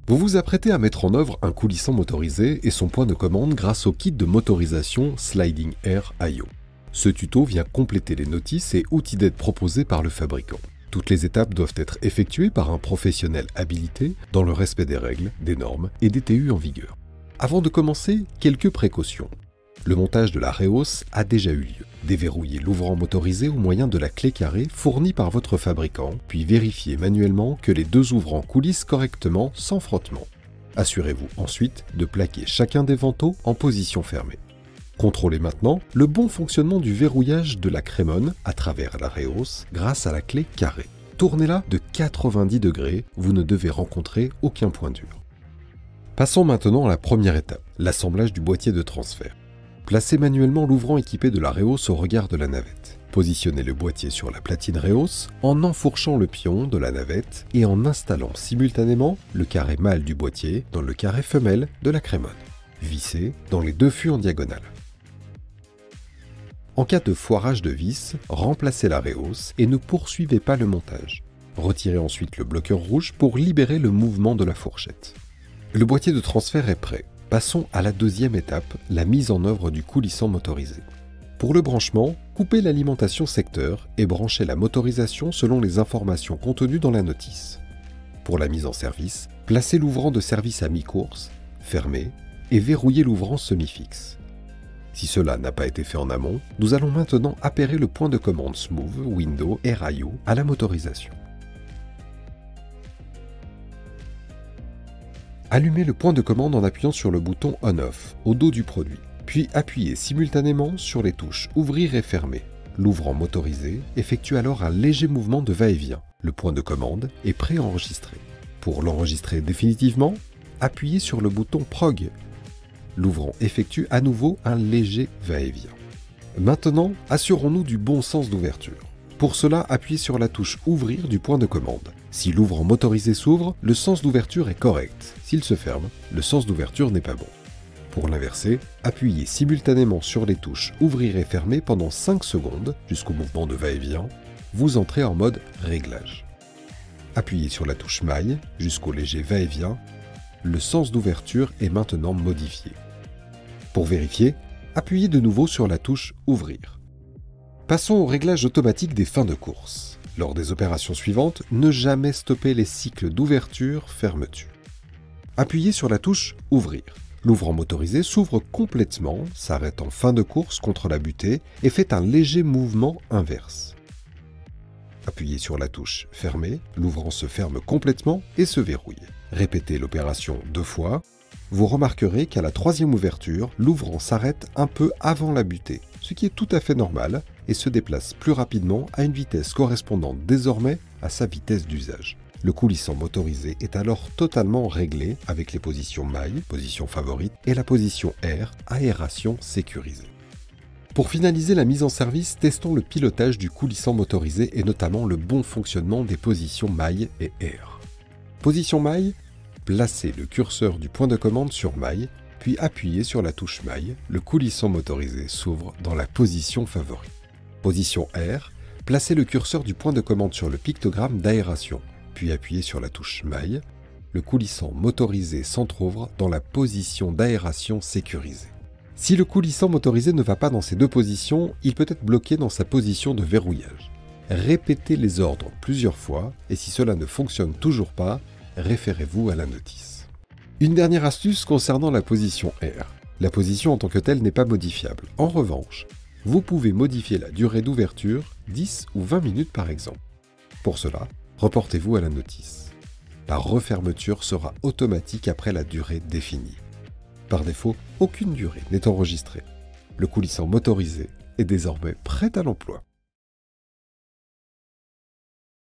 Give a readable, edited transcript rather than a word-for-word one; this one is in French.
Vous vous apprêtez à mettre en œuvre un coulissant motorisé et son point de commande grâce au kit de motorisation Sliding Air IO. Ce tuto vient compléter les notices et outils d'aide proposés par le fabricant. Toutes les étapes doivent être effectuées par un professionnel habilité dans le respect des règles, des normes et des TU en vigueur. Avant de commencer, quelques précautions. Le montage de la rehausse a déjà eu lieu. Déverrouillez l'ouvrant motorisé au moyen de la clé carrée fournie par votre fabricant, puis vérifiez manuellement que les deux ouvrants coulissent correctement sans frottement. Assurez-vous ensuite de plaquer chacun des vantaux en position fermée. Contrôlez maintenant le bon fonctionnement du verrouillage de la crémone à travers la rehausse grâce à la clé carrée. Tournez-la de 90 degrés, vous ne devez rencontrer aucun point dur. Passons maintenant à la première étape, l'assemblage du boîtier de transfert. Placez manuellement l'ouvrant équipé de la rehausse au regard de la navette. Positionnez le boîtier sur la platine rehausse en enfourchant le pion de la navette et en installant simultanément le carré mâle du boîtier dans le carré femelle de la crémone. Vissez dans les deux fûts en diagonale. En cas de foirage de vis, remplacez la rehausse et ne poursuivez pas le montage. Retirez ensuite le bloqueur rouge pour libérer le mouvement de la fourchette. Le boîtier de transfert est prêt. Passons à la deuxième étape, la mise en œuvre du coulissant motorisé. Pour le branchement, coupez l'alimentation secteur et branchez la motorisation selon les informations contenues dans la notice. Pour la mise en service, placez l'ouvrant de service à mi-course, fermez et verrouillez l'ouvrant semi-fixe. Si cela n'a pas été fait en amont, nous allons maintenant appairer le point de commande Smooth Window Air IO à la motorisation. Allumez le point de commande en appuyant sur le bouton On-Off au dos du produit, puis appuyez simultanément sur les touches Ouvrir et Fermer. L'ouvrant motorisé effectue alors un léger mouvement de va-et-vient. Le point de commande est préenregistré. Pour l'enregistrer définitivement, appuyez sur le bouton Prog. L'ouvrant effectue à nouveau un léger va-et-vient. Maintenant, assurons-nous du bon sens d'ouverture. Pour cela, appuyez sur la touche Ouvrir du point de commande. Si l'ouvrant motorisé s'ouvre, le sens d'ouverture est correct. S'il se ferme, le sens d'ouverture n'est pas bon. Pour l'inverser, appuyez simultanément sur les touches Ouvrir et Fermer pendant 5 secondes jusqu'au mouvement de va-et-vient. Vous entrez en mode Réglage. Appuyez sur la touche Maille jusqu'au léger va-et-vient. Le sens d'ouverture est maintenant modifié. Pour vérifier, appuyez de nouveau sur la touche Ouvrir. Passons au réglage automatique des fins de course. Lors des opérations suivantes, ne jamais stopper les cycles d'ouverture-fermeture. Appuyez sur la touche Ouvrir. L'ouvrant motorisé s'ouvre complètement, s'arrête en fin de course contre la butée et fait un léger mouvement inverse. Appuyez sur la touche Fermer, l'ouvrant se ferme complètement et se verrouille. Répétez l'opération 2 fois. Vous remarquerez qu'à la troisième ouverture, l'ouvrant s'arrête un peu avant la butée, ce qui est tout à fait normal, et se déplace plus rapidement à une vitesse correspondante désormais à sa vitesse d'usage. Le coulissant motorisé est alors totalement réglé avec les positions maille, position favorite, et la position air, aération sécurisée. Pour finaliser la mise en service, testons le pilotage du coulissant motorisé et notamment le bon fonctionnement des positions maille et air. Position maille, placez le curseur du point de commande sur maille, puis appuyez sur la touche maille, le coulissant motorisé s'ouvre dans la position favorite. Position air, placez le curseur du point de commande sur le pictogramme d'aération, puis appuyez sur la touche maille, le coulissant motorisé s'entrouvre dans la position d'aération sécurisée. Si le coulissant motorisé ne va pas dans ces deux positions, il peut être bloqué dans sa position de verrouillage. Répétez les ordres plusieurs fois et si cela ne fonctionne toujours pas, référez-vous à la notice. Une dernière astuce concernant la position air. La position en tant que telle n'est pas modifiable. En revanche, vous pouvez modifier la durée d'ouverture, 10 ou 20 minutes par exemple. Pour cela, reportez-vous à la notice. La refermeture sera automatique après la durée définie. Par défaut, aucune durée n'est enregistrée. Le coulissant motorisé est désormais prêt à l'emploi.